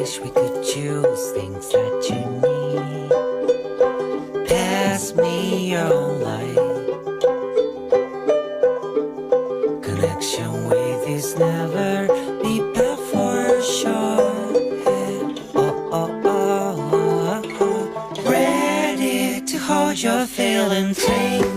wish we could choose things that you need. Pass me your light. Connection with is never be bad for sure. Ready to hold your feeling, take